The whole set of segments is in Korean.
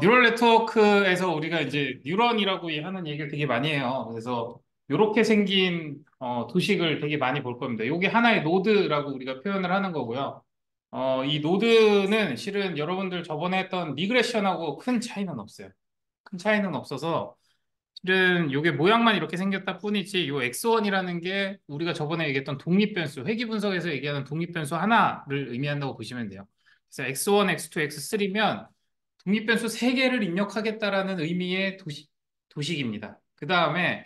뉴럴 네트워크에서 우리가 이제 뉴런이라고 하는 얘기를 되게 많이 해요. 그래서 이렇게 생긴 도식을 되게 많이 볼 겁니다. 이게 하나의 노드라고 우리가 표현을 하는 거고요. 이 노드는 실은 여러분들 저번에 했던 리그레션하고 큰 차이는 없어요. 큰 차이는 없어서 실은 이게 모양만 이렇게 생겼다 뿐이지 이 X1이라는 게 우리가 저번에 얘기했던 독립변수, 회귀 분석에서 얘기하는 독립변수 하나를 의미한다고 보시면 돼요. 그래서 X1, X2, X3면 독립변수 3개를 입력하겠다라는 의미의 도식입니다. 그 다음에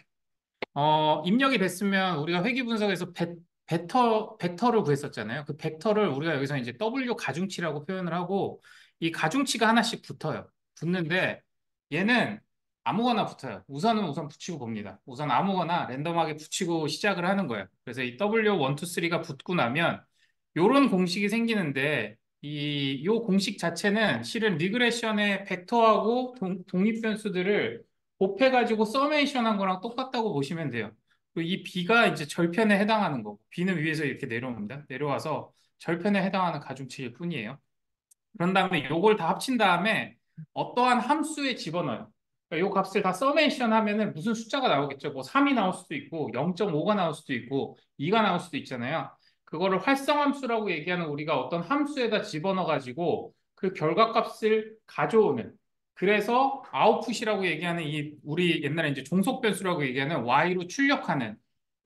입력이 됐으면 우리가 회귀 분석에서 벡터를 구했었잖아요. 그 벡터를 우리가 여기서 이제 W 가중치라고 표현을 하고 이 가중치가 하나씩 붙어요. 붙는데 얘는 아무거나 붙어요. 우선 붙이고 봅니다. 우선 아무거나 랜덤하게 붙이고 시작을 하는 거예요. 그래서 이 W1, 2, 3가 붙고 나면 이런 공식이 생기는데 요 공식 자체는 실은 리그레션의 벡터하고 독립변수들을 곱해가지고 서메이션한 거랑 똑같다고 보시면 돼요. 이 B가 이제 절편에 해당하는 거고, B는 위에서 이렇게 내려옵니다. 내려와서 절편에 해당하는 가중치일 뿐이에요. 그런 다음에 요걸 다 합친 다음에 어떠한 함수에 집어넣어요. 그러니까 요 값을 다 서메이션 하면은 무슨 숫자가 나오겠죠. 뭐 3이 나올 수도 있고 0.5가 나올 수도 있고 2가 나올 수도 있잖아요. 그거를 활성함수라고 얘기하는 우리가 어떤 함수에다 집어넣어 가지고 그 결과값을 가져오는 그래서 아웃풋이라고 얘기하는 이 우리 옛날에 이제 종속 변수라고 얘기하는 y로 출력하는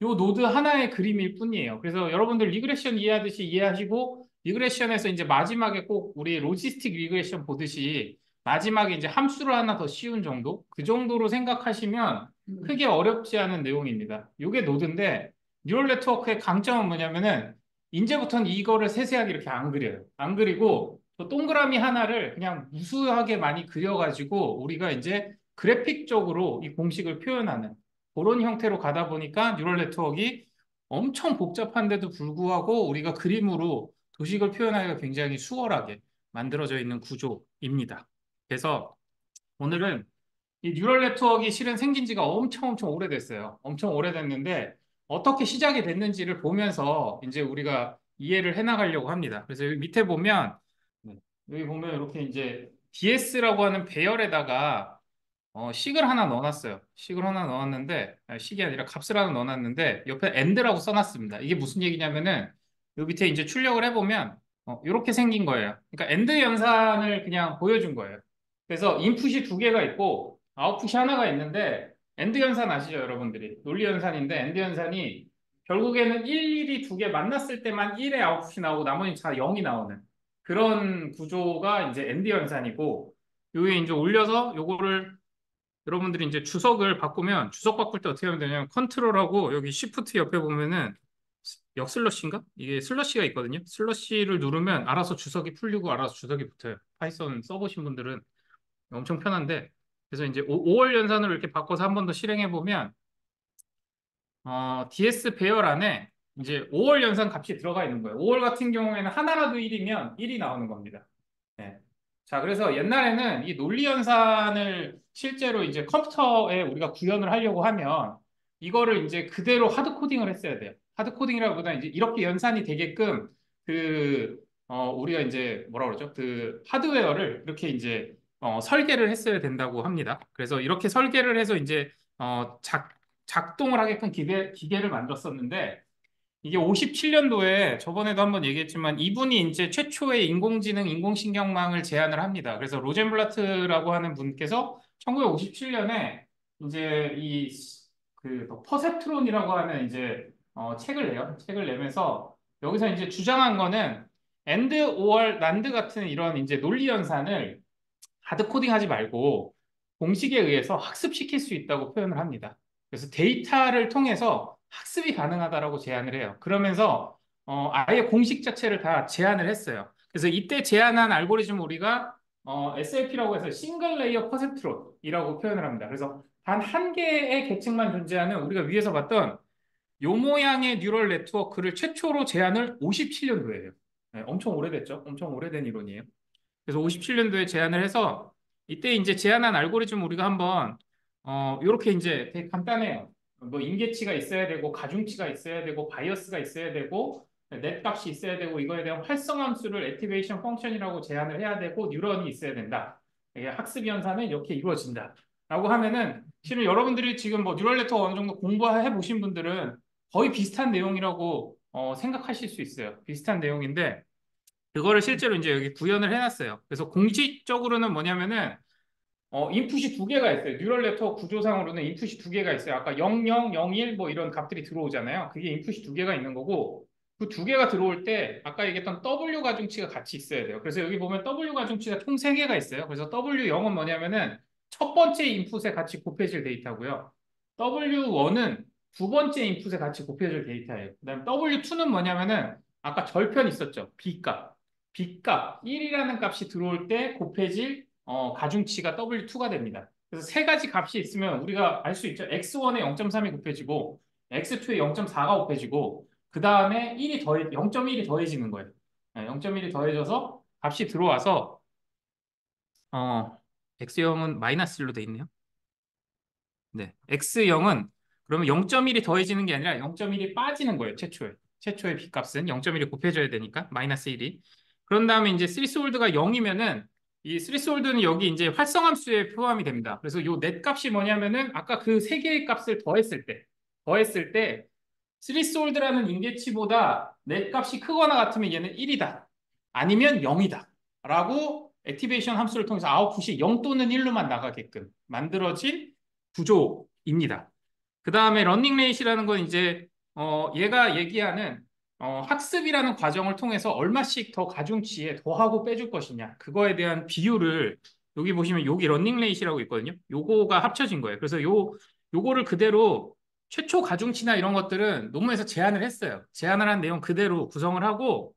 요 노드 하나의 그림일 뿐이에요. 그래서 여러분들 리그레션 이해하듯이 이해하시고 리그레션에서 이제 마지막에 꼭 우리 로지스틱 리그레션 보듯이 마지막에 이제 함수를 하나 더 씌운 정도? 그 정도로 생각하시면 크게 어렵지 않은 내용입니다. 이게 노드인데 뉴럴 네트워크의 강점은 뭐냐면은 이제부터는 이거를 세세하게 이렇게 안 그려요. 안 그리고 또 동그라미 하나를 그냥 무수하게 많이 그려가지고 우리가 이제 그래픽적으로 이 공식을 표현하는 그런 형태로 가다 보니까 뉴럴 네트워크가 엄청 복잡한데도 불구하고 우리가 그림으로 도식을 표현하기가 굉장히 수월하게 만들어져 있는 구조입니다. 그래서 오늘은 이 뉴럴 네트워크가 실은 생긴 지가 엄청 오래됐어요. 엄청 오래됐는데 어떻게 시작이 됐는지를 보면서 이제 우리가 이해를 해나가려고 합니다. 그래서 여기 밑에 보면 네, 여기 보면 이렇게 이제 DS라고 하는 배열에다가 식을 하나 넣어놨어요. 식을 하나 넣었는데 식이 아니라 값을 하나 넣어놨는데 옆에 end라고 써놨습니다. 이게 무슨 얘기냐면은 요 밑에 이제 출력을 해보면 이렇게 생긴 거예요. 그러니까 end 연산을 그냥 보여준 거예요. 그래서 인풋이 두 개가 있고 아웃풋이 하나가 있는데 end 연산 아시죠, 여러분들이? 논리 연산인데 end 연산이 결국에는 1이 두 개 만났을 때만 1의 아웃풋이 나오고 나머지는 다 0이 나오는 그런 구조가 이제 end 연산이고 요게 이제 올려서 요거를 여러분들이 이제 주석을 바꾸면 주석 바꿀 때 어떻게 하면 되냐면 컨트롤하고 여기 시프트 옆에 보면은 역슬러시인가? 이게 슬러시가 있거든요. 슬러시를 누르면 알아서 주석이 풀리고 알아서 주석이 붙어요. 파이썬 써보신 분들은 엄청 편한데 그래서 이제 5월 연산으로 이렇게 바꿔서 한 번 더 실행해 보면 DS 배열 안에 이제 5월 연산 값이 들어가 있는 거예요. 5월 같은 경우에는 하나라도 1이면 1이 나오는 겁니다. 네. 자, 그래서 옛날에는 이 논리 연산을 실제로 이제 컴퓨터에 우리가 구현을 하려고 하면 이거를 이제 그대로 하드 코딩을 했어야 돼요. 하드 코딩이라기보다 이제 이렇게 연산이 되게끔 우리가 이제 뭐라 그러죠? 그 하드웨어를 이렇게 이제 설계를 했어야 된다고 합니다. 그래서 이렇게 설계를 해서 이제 작동을 하게끔 기계를 만들었었는데 이게 57년도에 저번에도 한번 얘기했지만 이분이 이제 최초의 인공지능, 인공신경망을 제안을 합니다. 그래서 로젠블라트라고 하는 분께서 1957년에 이제 그 퍼셉트론이라고 하는 이제 책을 내요. 책을 내면서 여기서 이제 주장한 거는 엔드 오얼 난드 같은 이런 이제 논리 연산을 하드 코딩하지 말고 공식에 의해서 학습시킬 수 있다고 표현을 합니다. 그래서 데이터를 통해서 학습이 가능하다라고 제안을 해요. 그러면서 아예 공식 자체를 다 제안을 했어요. 그래서 이때 제안한 알고리즘을 우리가 SLP라고 해서 싱글 레이어 퍼센트론이라고 표현을 합니다. 그래서 단 한 개의 계층만 존재하는 우리가 위에서 봤던 요 모양의 뉴럴 네트워크를 최초로 제안을 57년도에요. 엄청 오래됐죠? 엄청 오래된 이론이에요. 그래서 57년도에 제안을 해서 이때 이제 제안한 알고리즘 우리가 한번 이렇게 이제 되게 간단해요. 뭐 임계치가 있어야 되고 가중치가 있어야 되고 바이어스가 있어야 되고 넷 값이 있어야 되고 이거에 대한 활성함수를 액티베이션 펑션이라고 제안을 해야 되고 뉴런이 있어야 된다. 학습 연산은 이렇게 이루어진다. 라고 하면은 실은 여러분들이 지금 뭐 뉴럴 네트워크 어느 정도 공부해 보신 분들은 거의 비슷한 내용이라고 생각하실 수 있어요. 비슷한 내용인데 그거를 실제로 이제 여기 구현을 해놨어요. 그래서 공식적으로는 뭐냐면은 인풋이 두 개가 있어요. 뉴럴 네트워크 구조상으로는 인풋이 두 개가 있어요. 아까 00, 01 뭐 이런 값들이 들어오잖아요. 그게 인풋이 두 개가 있는 거고 그 두 개가 들어올 때 아까 얘기했던 W 가중치가 같이 있어야 돼요. 그래서 여기 보면 W 가중치가 총 세 개가 있어요. 그래서 W0은 뭐냐면은 첫 번째 인풋에 같이 곱해질 데이터고요. W1은 두 번째 인풋에 같이 곱해질 데이터예요. 그다음 W2는 뭐냐면은 아까 절편 있었죠. B값. B값 1이라는 값이 들어올 때 곱해질 가중치가 W2가 됩니다. 그래서 세 가지 값이 있으면 우리가 알 수 있죠. X1에 0.3이 곱해지고 X2에 0.4가 곱해지고 그 다음에 0.1이 더해지는 거예요. 0.1이 더해져서 값이 들어와서 어, X0은 마이너스 1로 돼 있네요. 네. X0은 그러면 0.1이 더해지는 게 아니라 0.1이 빠지는 거예요. 최초의 B값은 0.1이 곱해져야 되니까 마이너스 1이. 그런 다음에 이제 스리스홀드가 0이면은 이 스리스홀드는 여기 이제 활성함수에 포함이 됩니다. 그래서 요 넷 값이 뭐냐면은 아까 그 세 개의 값을 더했을 때 스리스홀드라는 인계치보다 넷 값이 크거나 같으면 얘는 1이다. 아니면 0이다. 라고 액티베이션 함수를 통해서 아웃풋이 0 또는 1로만 나가게끔 만들어진 구조입니다. 그 다음에 러닝 레이시라는 건 이제 얘가 얘기하는 학습이라는 과정을 통해서 얼마씩 더 가중치에 더하고 빼줄 것이냐 그거에 대한 비율을 여기 보시면 여기 러닝 레이시라고 있거든요. 요거가 합쳐진 거예요. 그래서 요거를 그대로 최초 가중치나 이런 것들은 논문에서 제안을 했어요. 제안을 한 내용 그대로 구성을 하고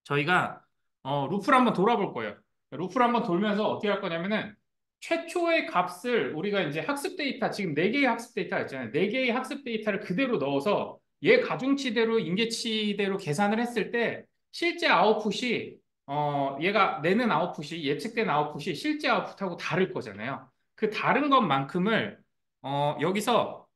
저희가 루프를 한번 돌아볼 거예요. 루프를 한번 돌면서 어떻게 할 거냐면은 최초의 값을 우리가 이제 학습 데이터 지금 네개의 학습 데이터가 있잖아요. 네개의 학습 데이터를 그대로 넣어서 얘 가중치대로 인계치대로 계산을 했을 때 실제 아웃풋이 얘가 내는 아웃풋이 예측된 아웃풋이 실제 아웃풋하고 다를 거잖아요. 그 다른 것만큼을 여기서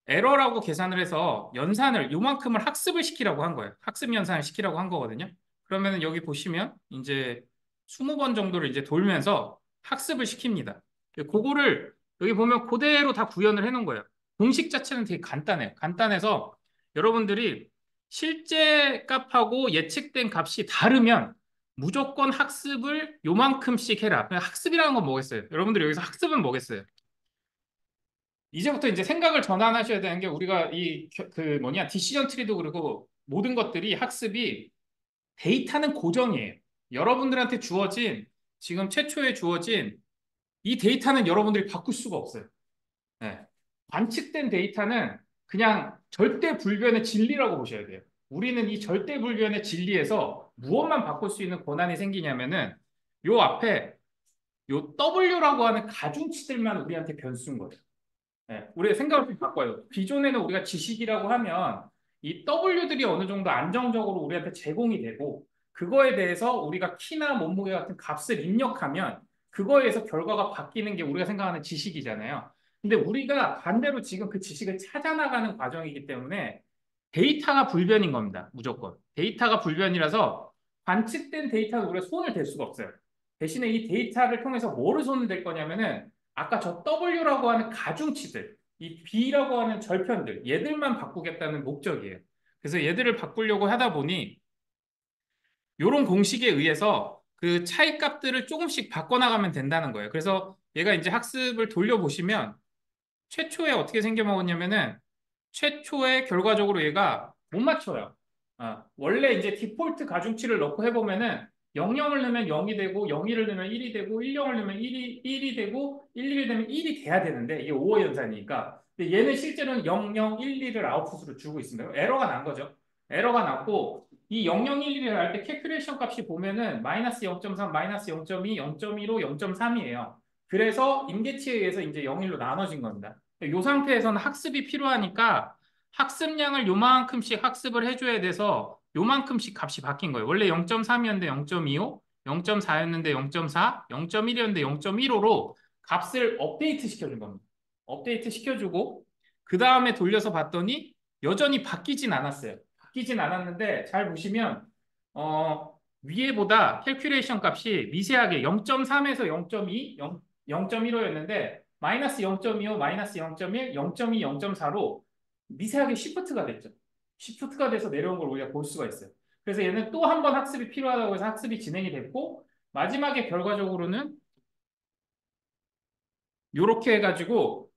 에러라고 계산을 해서 연산을 요만큼을 학습을 시키라고 한 거예요. 학습 연산을 시키라고 한 거거든요. 그러면 여기 보시면 이제 20번 정도를 이제 돌면서 학습을 시킵니다. 그거를 여기 보면 그대로 다 구현을 해놓은 거예요. 공식 자체는 되게 간단해요. 간단해서 여러분들이 실제 값하고 예측된 값이 다르면 무조건 학습을 요만큼씩 해라. 학습이라는 건 뭐겠어요? 여러분들이 여기서 학습은 뭐겠어요? 이제부터 이제 생각을 전환하셔야 되는 게 우리가 그 뭐냐 디시전 트리도 그리고 모든 것들이 학습이 데이터는 고정이에요. 여러분들한테 주어진 지금 최초에 주어진 이 데이터는 여러분들이 바꿀 수가 없어요. 네. 관측된 데이터는 그냥 절대 불변의 진리라고 보셔야 돼요. 우리는 이 절대 불변의 진리에서 무엇만 바꿀 수 있는 권한이 생기냐면은 요 앞에 요 W라고 하는 가중치들만 우리한테 변수인 거예요. 네, 우리가 생각을 좀 바꿔요. 기존에는 우리가 지식이라고 하면 이 W들이 어느 정도 안정적으로 우리한테 제공이 되고 그거에 대해서 우리가 키나 몸무게 같은 값을 입력하면 그거에 의해서 결과가 바뀌는 게 우리가 생각하는 지식이잖아요. 근데 우리가 반대로 지금 그 지식을 찾아나가는 과정이기 때문에 데이터가 불변인 겁니다. 무조건. 데이터가 불변이라서 관측된 데이터는 우리가 손을 댈 수가 없어요. 대신에 이 데이터를 통해서 뭐를 손을 댈 거냐면은 아까 저 W라고 하는 가중치들, 이 B라고 하는 절편들, 얘들만 바꾸겠다는 목적이에요. 그래서 얘들을 바꾸려고 하다 보니 이런 공식에 의해서 그 차이 값들을 조금씩 바꿔나가면 된다는 거예요. 그래서 얘가 이제 학습을 돌려보시면 최초에 어떻게 생겨먹었냐면은 최초에 결과적으로 얘가 못 맞춰요. 원래 이제 디폴트 가중치를 넣고 해보면은 00을 넣으면 0이 되고 01을 넣으면 1이 되고 10을 넣으면 1이 되고 11을 넣으면 1이 돼야 되는데 이게 5호 연산이니까 근데 얘는 실제로는 00, 11을 아웃풋으로 주고 있습니다. 에러가 난 거죠. 에러가 났고 이 0011을 할 때 캐큐레이션 값이 보면은 마이너스 0.3, 마이너스 0.2, 0.15, 0.3이에요. 그래서 임계치에 의해서 이제 0일로 나눠진 겁니다. 이 상태에서는 학습이 필요하니까 학습량을 요만큼씩 학습을 해줘야 돼서 요만큼씩 값이 바뀐 거예요. 원래 0.3이었는데 0.25, 0.4였는데 0.4, 0.1이었는데 0.15로 값을 업데이트 시켜준 겁니다. 업데이트 시켜주고 그 다음에 돌려서 봤더니 여전히 바뀌진 않았어요. 바뀌진 않았는데 잘 보시면 위에보다 캘큘레이션 값이 미세하게 0.3에서 0.2, 0.15였는데 마이너스 0.25, 마이너스 0.1, 0.2, 0.4로 미세하게 시프트가 됐죠. 시프트가 돼서 내려온 걸 우리가 볼 수가 있어요. 그래서 얘는 또 한 번 학습이 필요하다고 해서 학습이 진행이 됐고 마지막에 결과적으로는 이렇게 해가지고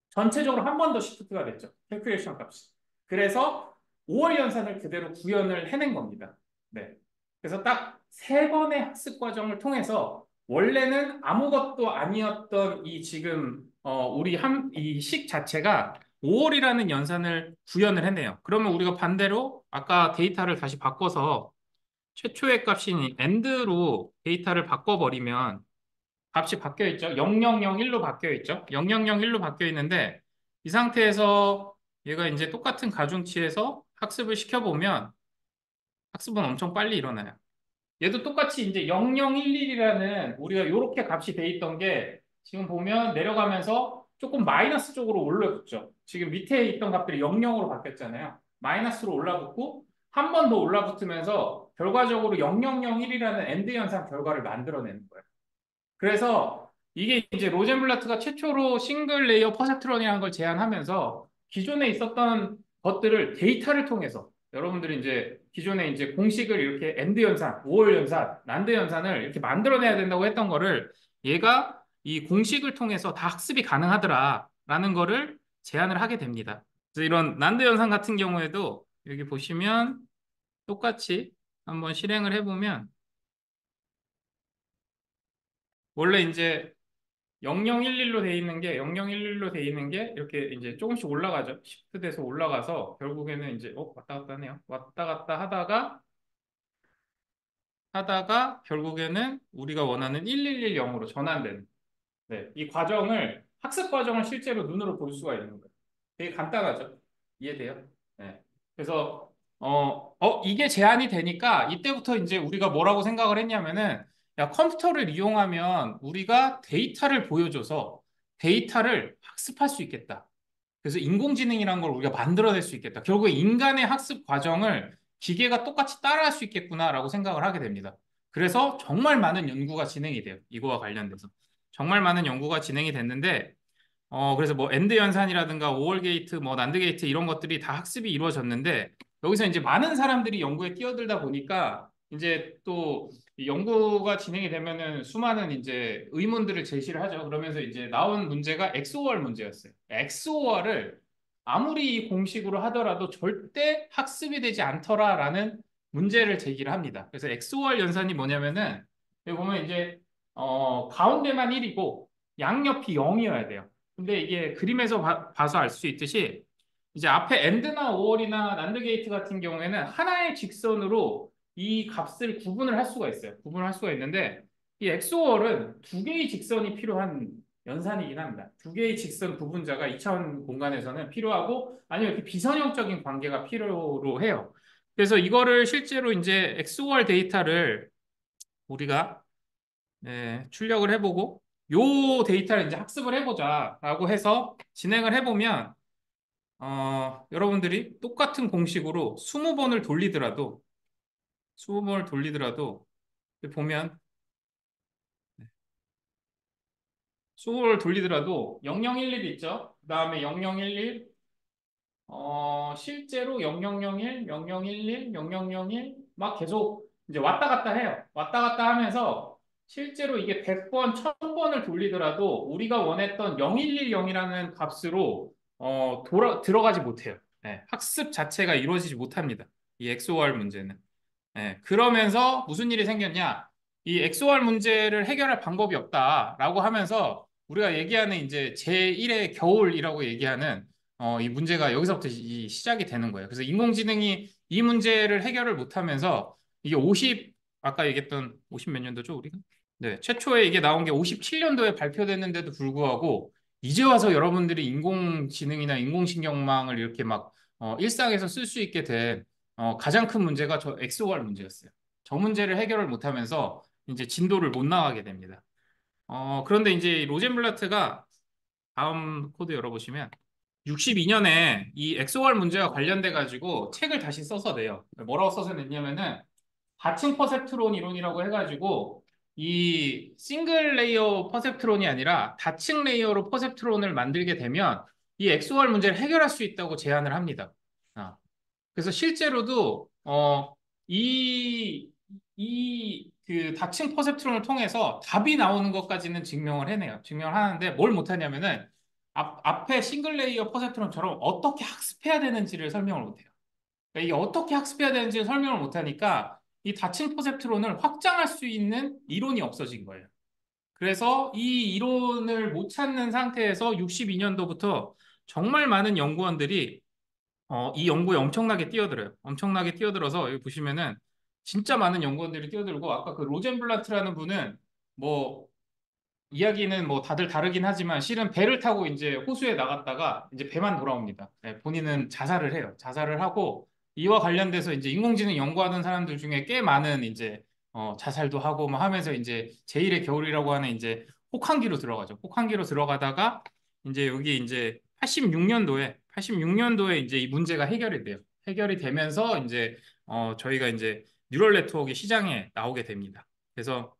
전체적으로 한 번 더 시프트가 됐죠. 캘큘레이션 값이. 그래서 5월 연산을 그대로 구현을 해낸 겁니다. 네. 그래서 딱 세 번의 학습 과정을 통해서 원래는 아무것도 아니었던 이 지금 우리 이 식 자체가 5월이라는 연산을 구현을 했네요. 그러면 우리가 반대로 아까 데이터를 다시 바꿔서 최초의 값인 end로 데이터를 바꿔버리면 값이 바뀌어 있죠. 0001로 바뀌어 있죠. 0001로 바뀌어 있는데 이 상태에서 얘가 이제 똑같은 가중치에서 학습을 시켜보면 학습은 엄청 빨리 일어나요. 얘도 똑같이 이제 0011이라는 우리가 이렇게 값이 돼 있던 게 지금 보면 내려가면서 조금 마이너스 쪽으로 올라붙죠. 지금 밑에 있던 값들이 00으로 바뀌었잖아요. 마이너스로 올라붙고 한 번 더 올라붙으면서 결과적으로 0001이라는 엔드 현상 결과를 만들어내는 거예요. 그래서 이게 이제 로젠블라트가 최초로 싱글 레이어 퍼셉트론이라는 걸 제안하면서 기존에 있었던 것들을 데이터를 통해서 여러분들이 이제 기존에 이제 공식을 이렇게 엔드 연산, 5월 연산, 난드 연산을 이렇게 만들어내야 된다고 했던 거를 얘가 이 공식을 통해서 다 학습이 가능하더라라는 거를 제안을 하게 됩니다. 그래서 이런 난드 연산 같은 경우에도 여기 보시면 똑같이 한번 실행을 해보면 원래 이제 0011로 돼 있는 게 0011로 돼 있는 게 이렇게 이제 조금씩 올라가죠. 시프트 돼서 올라가서 결국에는 이제 왔다 갔다 하네요. 왔다 갔다 하다가 결국에는 우리가 원하는 1110으로 전환되는. 네, 이 과정을 학습 과정을 실제로 눈으로 볼 수가 있는 거예요. 되게 간단하죠. 이해돼요? 네. 그래서 이게 제한이 되니까 이때부터 이제 우리가 뭐라고 생각을 했냐면은 야, 컴퓨터를 이용하면 우리가 데이터를 보여줘서 데이터를 학습할 수 있겠다. 그래서 인공지능이라는 걸 우리가 만들어낼 수 있겠다. 결국에 인간의 학습 과정을 기계가 똑같이 따라할 수 있겠구나라고 생각을 하게 됩니다. 그래서 정말 많은 연구가 진행이 돼요. 이거와 관련돼서. 정말 많은 연구가 진행이 됐는데 그래서 뭐 엔드 연산이라든가 오월 게이트, 뭐 난드 게이트 이런 것들이 다 학습이 이루어졌는데 여기서 이제 많은 사람들이 연구에 뛰어들다 보니까 이제 또 연구가 진행이 되면은 수많은 이제 의문들을 제시를 하죠. 그러면서 이제 나온 문제가 엑소월 문제였어요. 엑소월을 아무리 이 공식으로 하더라도 절대 학습이 되지 않더라라는 문제를 제기를 합니다. 그래서 엑소월 연산이 뭐냐면은 여기 보면 이제 가운데만 1이고 양옆이 0이어야 돼요. 근데 이게 그림에서 봐서 알 수 있듯이 이제 앞에 엔드나 오월이나 난드 게이트 같은 경우에는 하나의 직선으로 이 값을 구분을 할 수가 있어요. 구분을 할 수가 있는데 이 엑소월은 두 개의 직선이 필요한 연산이긴 합니다. 두 개의 직선 구분자가 2차원 공간에서는 필요하고 아니면 이렇게 비선형적인 관계가 필요로 해요. 그래서 이거를 실제로 이제 엑소월 데이터를 우리가 출력을 해보고 요 데이터를 이제 학습을 해보자라고 해서 진행을 해보면 여러분들이 똑같은 공식으로 20번을 돌리더라도 20번을 돌리더라도 보면 20번을 돌리더라도 0011 있죠? 그 다음에 0011 실제로 0001, 0011, 0001 막 계속 이제 왔다 갔다 해요. 왔다 갔다 하면서 실제로 이게 100번, 1000번을 돌리더라도 우리가 원했던 0110이라는 값으로 들어가지 못해요. 네, 학습 자체가 이루어지지 못합니다. 이 XOR 문제는. 네, 그러면서 무슨 일이 생겼냐? 이 XOR 문제를 해결할 방법이 없다라고 하면서 우리가 얘기하는 이제 제1의 겨울이라고 얘기하는 이 문제가 여기서부터 시작이 되는 거예요. 그래서 인공지능이 이 문제를 해결을 못하면서 이게 50 아까 얘기했던 50 몇 년도죠, 우리가? 네, 최초에 이게 나온 게 57년도에 발표됐는데도 불구하고 이제 와서 여러분들이 인공지능이나 인공신경망을 이렇게 막 일상에서 쓸 수 있게 된 가장 큰 문제가 저 XOR 문제였어요. 저 문제를 해결을 못하면서 이제 진도를 못 나가게 됩니다. 그런데 이제 로젠블라트가 다음 코드 열어보시면 62년에 이 XOR 문제와 관련돼 가지고 책을 다시 써서 내요. 뭐라고 써서 냈냐면은 다층 퍼셉트론 이론이라고 해가지고 이 싱글 레이어 퍼셉트론이 아니라 다층 레이어로 퍼셉트론을 만들게 되면 이 XOR 문제를 해결할 수 있다고 제안을 합니다. 아, 그래서 실제로도 그 다층 퍼셉트론을 통해서 답이 나오는 것까지는 증명을 해내요. 증명을 하는데 뭘 못하냐면은 앞에 싱글 레이어 퍼셉트론처럼 어떻게 학습해야 되는지를 설명을 못해요. 그러니까 이게 어떻게 학습해야 되는지를 설명을 못하니까 이 다층 퍼셉트론을 확장할 수 있는 이론이 없어진 거예요. 그래서 이 이론을 못 찾는 상태에서 62년도부터 정말 많은 연구원들이 이 연구에 엄청나게 뛰어들어요. 엄청나게 뛰어들어서 여기 보시면은 진짜 많은 연구원들이 뛰어들고 아까 그 로젠블라트라는 분은 뭐 이야기는 뭐 다들 다르긴 하지만 실은 배를 타고 이제 호수에 나갔다가 이제 배만 돌아옵니다. 네, 본인은 자살을 해요. 자살을 하고 이와 관련돼서 이제 인공지능 연구하는 사람들 중에 꽤 많은 이제 자살도 하고 뭐 하면서 이제 제1의 겨울이라고 하는 이제 혹한기로 들어가죠. 혹한기로 들어가다가 이제 여기 이제 86년도에 이제 이 문제가 해결이 돼요. 해결이 되면서 이제 저희가 이제 뉴럴 네트워크 시장에 나오게 됩니다. 그래서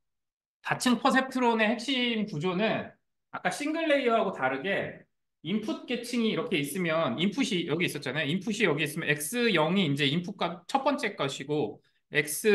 다층 퍼셉트론의 핵심 구조는 아까 싱글 레이어하고 다르게 인풋 계층이 이렇게 있으면 인풋이 여기 있었잖아요. 인풋이 여기 있으면 X0이 이제 인풋 값 첫 번째 것이고 X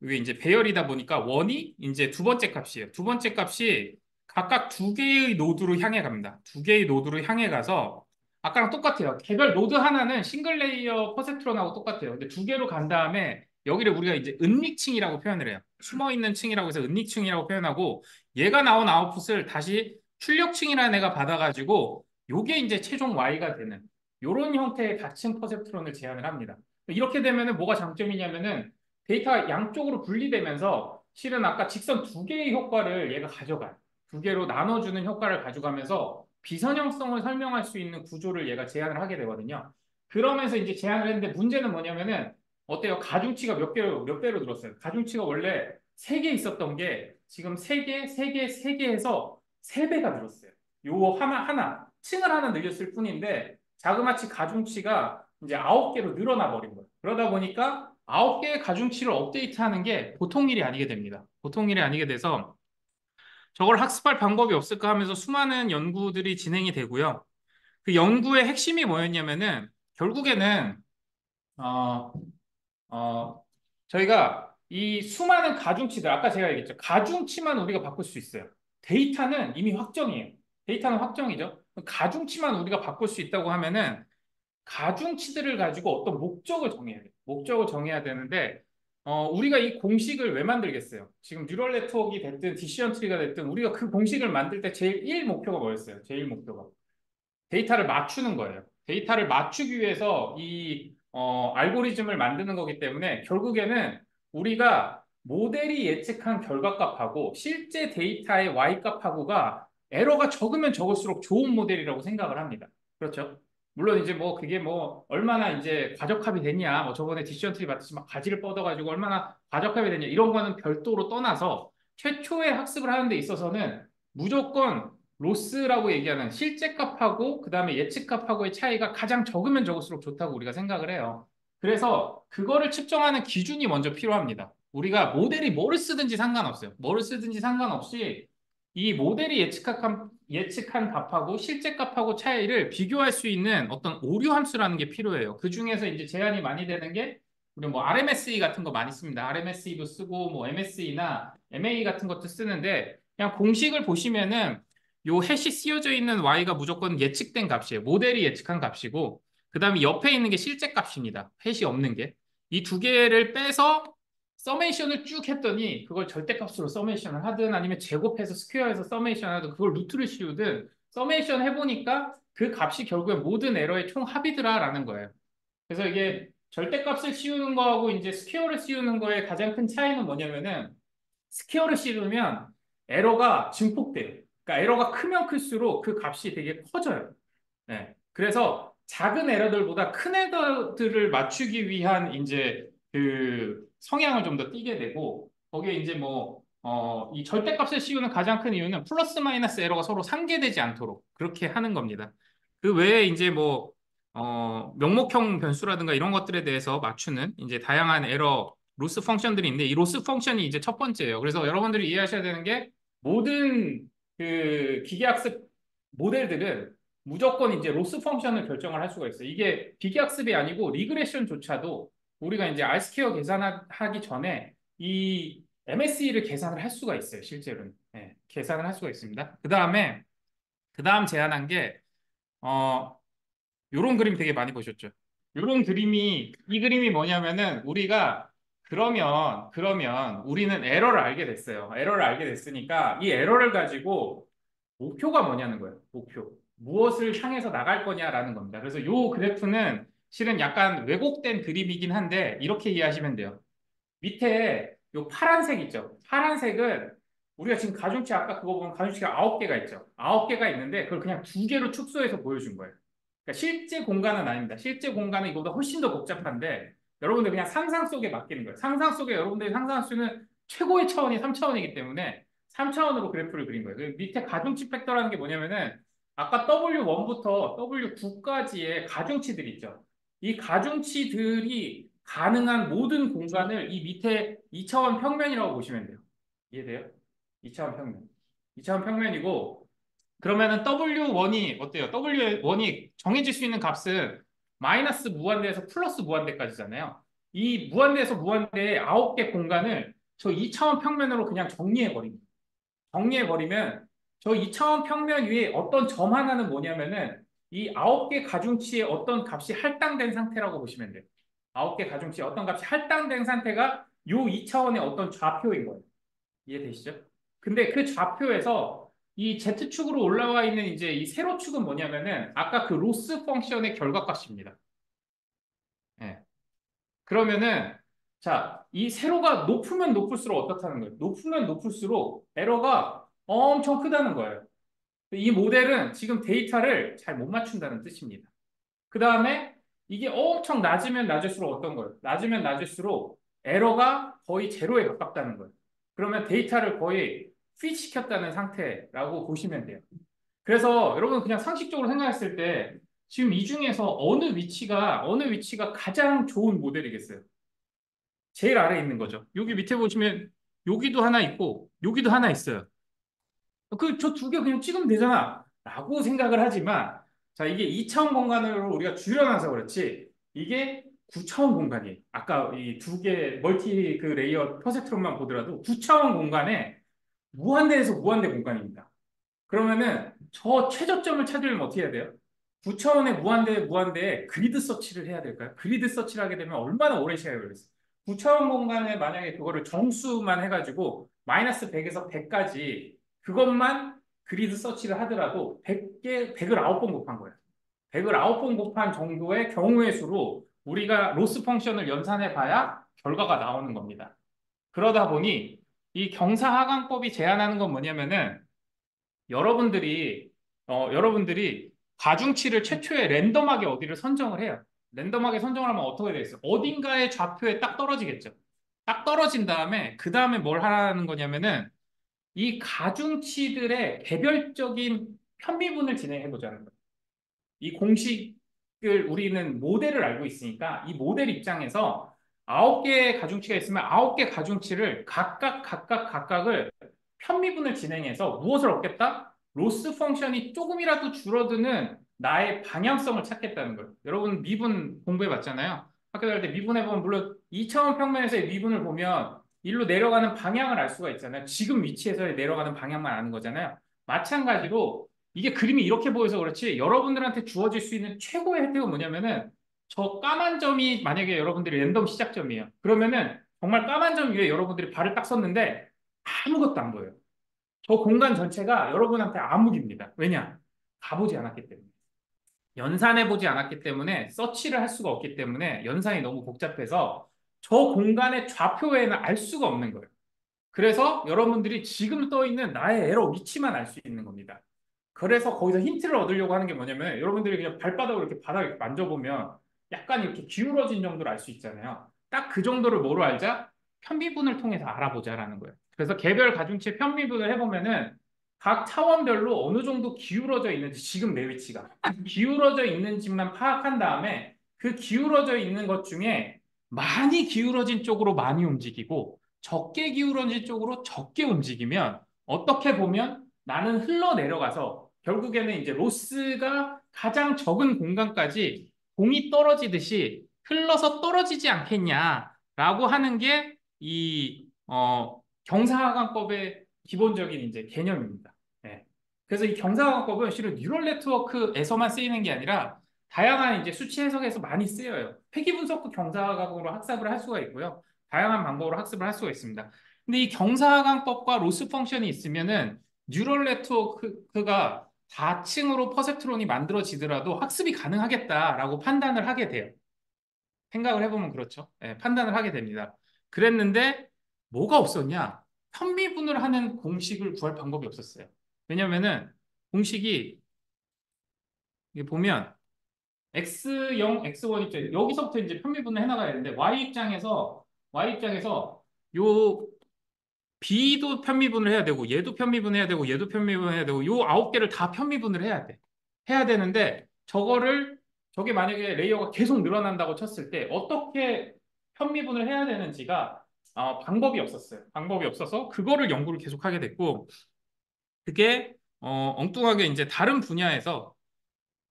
이게 이제 배열이다 보니까 원이 이제 두 번째 값이에요. 두 번째 값이 각각 두 개의 노드로 향해 갑니다. 두 개의 노드로 향해 가서 아까랑 똑같아요. 개별 노드 하나는 싱글 레이어 퍼셉트론하고 똑같아요. 근데 두 개로 간 다음에 여기를 우리가 이제 은닉층이라고 표현을 해요. 숨어 있는 층이라고 해서 은닉층이라고 표현하고 얘가 나온 아웃풋을 다시 출력층이라는 애가 받아가지고 요게 이제 최종 Y가 되는 요런 형태의 다층 퍼셉트론을 제안을 합니다. 이렇게 되면은 뭐가 장점이냐면은 데이터가 양쪽으로 분리되면서 실은 아까 직선 두 개의 효과를 얘가 가져가요. 두 개로 나눠주는 효과를 가져가면서 비선형성을 설명할 수 있는 구조를 얘가 제안을 하게 되거든요. 그러면서 이제 제안을 했는데 문제는 뭐냐면은 어때요? 가중치가 몇 배로 늘었어요. 가중치가 원래 3개 있었던 게 지금 3개, 3개, 3개 해서 3배가 늘었어요. 요 층을 하나 늘렸을 뿐인데 자그마치 가중치가 이제 9개로 늘어나 버린 거예요. 그러다 보니까 9개의 가중치를 업데이트하는 게 보통 일이 아니게 됩니다. 보통 일이 아니게 돼서 저걸 학습할 방법이 없을까 하면서 수많은 연구들이 진행이 되고요. 그 연구의 핵심이 뭐였냐면은 결국에는 어, 어, 저희가 이 수많은 가중치들, 아까 제가 얘기했죠. 가중치만 우리가 바꿀 수 있어요. 데이터는 이미 확정이에요. 데이터는 확정이죠. 가중치만 우리가 바꿀 수 있다고 하면은 가중치들을 가지고 어떤 목적을 정해야 돼요. 목적을 정해야 되는데, 우리가 이 공식을 왜 만들겠어요? 지금 뉴럴 네트워크가 됐든 디시전 트리가 됐든 우리가 그 공식을 만들 때 제일 1 목표가 뭐였어요? 제일 목표가. 데이터를 맞추는 거예요. 데이터를 맞추기 위해서 이 알고리즘을 만드는 거기 때문에 결국에는 우리가 모델이 예측한 결과값하고 실제 데이터의 y값하고가 에러가 적으면 적을수록 좋은 모델이라고 생각을 합니다. 그렇죠? 물론 이제 뭐 그게 뭐 얼마나 이제 과적합이 됐냐, 뭐 저번에 디시전 트리 봤듯이 막 가지를 뻗어가지고 얼마나 과적합이 됐냐 이런 거는 별도로 떠나서 최초의 학습을 하는 데 있어서는 무조건 로스라고 얘기하는 실제 값하고 그다음에 예측 값하고의 차이가 가장 적으면 적을수록 좋다고 우리가 생각을 해요. 그래서 그거를 측정하는 기준이 먼저 필요합니다. 우리가 모델이 뭐를 쓰든지 상관없어요. 뭐를 쓰든지 상관없이 이 모델이 예측한 값하고 실제 값하고 차이를 비교할 수 있는 어떤 오류 함수라는 게 필요해요. 그 중에서 이제 제한이 많이 되는 게 우리 뭐 RMSE 같은 거 많이 씁니다. RMSE도 쓰고 뭐 MSE나 MA 같은 것도 쓰는데 그냥 공식을 보시면은 요 해시 씌워져 있는 y가 무조건 예측된 값이에요. 모델이 예측한 값이고 그 다음에 옆에 있는 게 실제 값입니다. 해시 없는 게. 이 두 개를 빼서 서메이션을 쭉 했더니 그걸 절대값으로 서메이션을 하든 아니면 제곱해서 스퀘어해서 서메이션 하든 그걸 루트를 씌우든 서메이션 해보니까 그 값이 결국에 모든 에러의 총 합이더라라는 거예요. 그래서 이게 절대값을 씌우는 거하고 이제 스퀘어를 씌우는 거의 가장 큰 차이는 뭐냐면은 스퀘어를 씌우면 에러가 증폭돼요. 그러니까 에러가 크면 클수록 그 값이 되게 커져요. 네. 그래서 작은 에러들보다 큰 에러들을 맞추기 위한 이제 그 성향을 좀 더 띠게 되고 거기에 이제 뭐 이 절대값을 씌우는 가장 큰 이유는 플러스 마이너스 에러가 서로 상쇄되지 않도록 그렇게 하는 겁니다. 그 외에 이제 뭐 명목형 변수라든가 이런 것들에 대해서 맞추는 이제 다양한 에러 로스 펑션들이 있는데 이 로스 펑션이 이제 첫 번째예요. 그래서 여러분들이 이해하셔야 되는 게 모든 그 기계학습 모델들은 무조건 이제 로스 펑션을 결정을 할 수가 있어요. 이게 기계학습이 아니고 리그레션조차도 우리가 이제 R스퀘어 계산하기 전에 이 MSE를 계산을 할 수가 있어요. 실제로는. 네, 계산을 할 수가 있습니다. 그다음 제안한 게 요런 그림 되게 많이 보셨죠? 요런 그림이 이 그림이 뭐냐면은 우리가 그러면 우리는 에러를 알게 됐어요. 에러를 알게 됐으니까 이 에러를 가지고 목표가 뭐냐는 거예요. 목표. 무엇을 향해서 나갈 거냐라는 겁니다. 그래서 요 그래프는 실은 약간 왜곡된 그림이긴 한데 이렇게 이해하시면 돼요. 밑에 요 파란색 있죠. 파란색은 우리가 지금 가중치 아까 그거 보면 가중치가 9개가 있죠. 9개가 있는데 그걸 그냥 2개로 축소해서 보여준 거예요. 그러니까 실제 공간은 아닙니다. 실제 공간은 이거보다 훨씬 더 복잡한데 여러분들 그냥 상상 속에 맡기는 거예요. 상상 속에 여러분들이 상상할 수 있는 최고의 차원이 3차원이기 때문에 3차원으로 그래프를 그린 거예요. 그 밑에 가중치 팩터라는 게 뭐냐면은 아까 W1부터 W9까지의 가중치들이 있죠. 이 가중치들이 가능한 모든 공간을 이 밑에 2차원 평면이라고 보시면 돼요. 이해돼요? 2차원 평면. 2차원 평면이고 그러면은 W1이 어때요? W1이 정해질 수 있는 값은 마이너스 무한대에서 플러스 무한대까지잖아요. 이 무한대에서 무한대의 9개 공간을 저 2차원 평면으로 그냥 정리해버립니다. 정리해버리면 저 2차원 평면 위에 어떤 점 하나는 뭐냐면은 이 9개 가중치의 어떤 값이 할당된 상태라고 보시면 돼요. 9개 가중치의 어떤 값이 할당된 상태가 요 2차원의 어떤 좌표인 거예요. 이해되시죠? 근데 그 좌표에서 이 Z축으로 올라와 있는 이제 이 세로축은 뭐냐면은 아까 그 로스 펑션의 결과값입니다. 예. 그러면은 자, 이 세로가 높으면 높을수록 어떻다는 거예요? 높으면 높을수록 에러가 엄청 크다는 거예요. 이 모델은 지금 데이터를 잘 못 맞춘다는 뜻입니다. 그 다음에 이게 엄청 낮으면 낮을수록 어떤 거예요? 낮으면 낮을수록 에러가 거의 제로에 가깝다는 거예요. 그러면 데이터를 거의 핏시켰다는 상태라고 보시면 돼요. 그래서 여러분 그냥 상식적으로 생각했을 때 지금 이 중에서 어느 위치가 가장 좋은 모델이겠어요? 제일 아래에 있는 거죠. 여기 밑에 보시면 여기도 하나 있고 여기도 하나 있어요. 그 저 두 개 그냥 찍으면 되잖아. 라고 생각을 하지만 자 이게 2차원 공간으로 우리가 줄여놔서 그렇지 이게 9차원 공간이에요. 아까 이 두 개 멀티 그 레이어 퍼셉트론만 보더라도 9차원 공간에 무한대에서 무한대 공간입니다. 그러면은 저 최저점을 찾으려면 어떻게 해야 돼요? 9차원의 무한대에 그리드 서치를 해야 될까요? 그리드 서치를 하게 되면 얼마나 오랜 시간이 걸리겠어요? 9차원 공간에 만약에 그거를 정수만 해가지고 마이너스 100에서 100까지 그것만 그리드 서치를 하더라도 100을 9번 곱한 거예요. 100을 9번 곱한 정도의 경우의 수로 우리가 로스 펑션을 연산해 봐야 결과가 나오는 겁니다. 그러다 보니 이 경사하강법이 제안하는 건 뭐냐면은 여러분들이 가중치를 최초에 랜덤하게 어디를 선정을 해요. 랜덤하게 선정을 하면 어떻게 되겠어요? 어딘가의 좌표에 딱 떨어지겠죠. 딱 떨어진 다음에 그 다음에 뭘 하라는 거냐면은 이 가중치들의 개별적인 편미분을 진행해 보자는 거예요. 이 공식을 우리는 모델을 알고 있으니까 이 모델 입장에서 9개의 가중치가 있으면 9개 가중치를 각각을 편미분을 진행해서 무엇을 얻겠다? 로스 펑션이 조금이라도 줄어드는 나의 방향성을 찾겠다는 거예요. 여러분 미분 공부해 봤잖아요. 학교 다닐 때 미분해 보면 물론 2차원 평면에서의 미분을 보면 일로 내려가는 방향을 알 수가 있잖아요. 지금 위치에서 내려가는 방향만 아는 거잖아요. 마찬가지로 이게 그림이 이렇게 보여서 그렇지 여러분들한테 주어질 수 있는 최고의 혜택은 뭐냐면은 저 까만 점이 만약에 여러분들이 랜덤 시작점이에요. 그러면은 정말 까만 점 위에 여러분들이 발을 딱 섰는데 아무것도 안 보여요. 저 공간 전체가 여러분한테 암흑입니다. 왜냐? 가보지 않았기 때문에. 연산해보지 않았기 때문에 서치를 할 수가 없기 때문에 연산이 너무 복잡해서 저 공간의 좌표에는 알 수가 없는 거예요. 그래서 여러분들이 지금 떠 있는 나의 에러 위치만 알 수 있는 겁니다. 그래서 거기서 힌트를 얻으려고 하는 게 뭐냐면 여러분들이 그냥 발바닥으로 이렇게 바닥 이렇게 만져보면 약간 이렇게 기울어진 정도를 알 수 있잖아요. 딱 그 정도를 뭐로 알자? 편미분을 통해서 알아보자라는 거예요. 그래서 개별 가중치 편미분을 해보면은 각 차원별로 어느 정도 기울어져 있는지 지금 내 위치가 기울어져 있는지만 파악한 다음에 그 기울어져 있는 것 중에 많이 기울어진 쪽으로 많이 움직이고 적게 기울어진 쪽으로 적게 움직이면 어떻게 보면 나는 흘러내려가서 결국에는 이제 로스가 가장 적은 공간까지 공이 떨어지듯이 흘러서 떨어지지 않겠냐라고 하는 게 이 경사하강법의 기본적인 이제 개념입니다. 예. 그래서 이 경사하강법은 실은 뉴럴 네트워크에서만 쓰이는 게 아니라 다양한 이제 수치 해석에서 많이 쓰여요. 회귀 분석도 경사각으로 학습을 할 수가 있고요. 다양한 방법으로 학습을 할 수가 있습니다. 근데 이 경사각법과 로스 펑션이 있으면은 뉴럴 네트워크가 4층으로 퍼셉트론이 만들어지더라도 학습이 가능하겠다라고 판단을 하게 돼요. 생각을 해보면 그렇죠. 예, 판단을 하게 됩니다. 그랬는데 뭐가 없었냐? 편미분을 하는 공식을 구할 방법이 없었어요. 왜냐면은 공식이 이게 보면 X0, X1 입장 여기서부터 이제 편미분을 해나가야 되는데 Y 입장에서 요 B도 편미분을 해야 되고 얘도 편미분해야 되고 얘도 편미분해야 되고 요 9개를 다 편미분을 해야 돼. 해야 되는데 저게 만약에 레이어가 계속 늘어난다고 쳤을 때 어떻게 편미분을 해야 되는지가 방법이 없었어요. 방법이 없어서 그거를 연구를 계속하게 됐고 그게 엉뚱하게 이제 다른 분야에서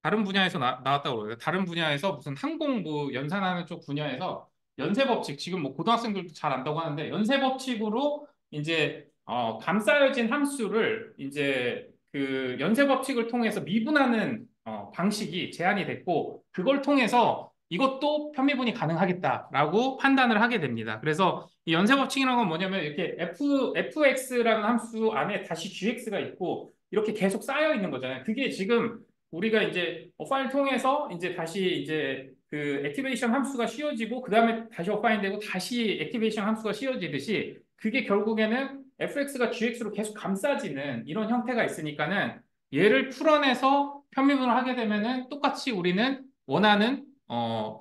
나왔다고 그래요. 다른 분야에서 무슨 항공 뭐 연산하는 쪽 분야에서 연쇄 법칙 지금 뭐 고등학생들도 잘 안다고 하는데 연쇄 법칙으로 이제 감싸여진 함수를 이제 그 연쇄 법칙을 통해서 미분하는 방식이 제안이 됐고 그걸 통해서 이것도 편미분이 가능하겠다라고 판단을 하게 됩니다. 그래서 이 연쇄 법칙이라는 건 뭐냐면 이렇게 fx라는 함수 안에 다시 gx가 있고 이렇게 계속 쌓여 있는 거잖아요. 그게 지금 우리가 이제 파일 통해서 이제 다시 이제 그 액티베이션 함수가 씌워지고 그 다음에 다시 어파인 되고 다시 액티베이션 함수가 씌워지듯이 그게 결국에는 fx가 gx로 계속 감싸지는 이런 형태가 있으니까는 얘를 풀어내서 편미분을 하게 되면은 똑같이 우리는 원하는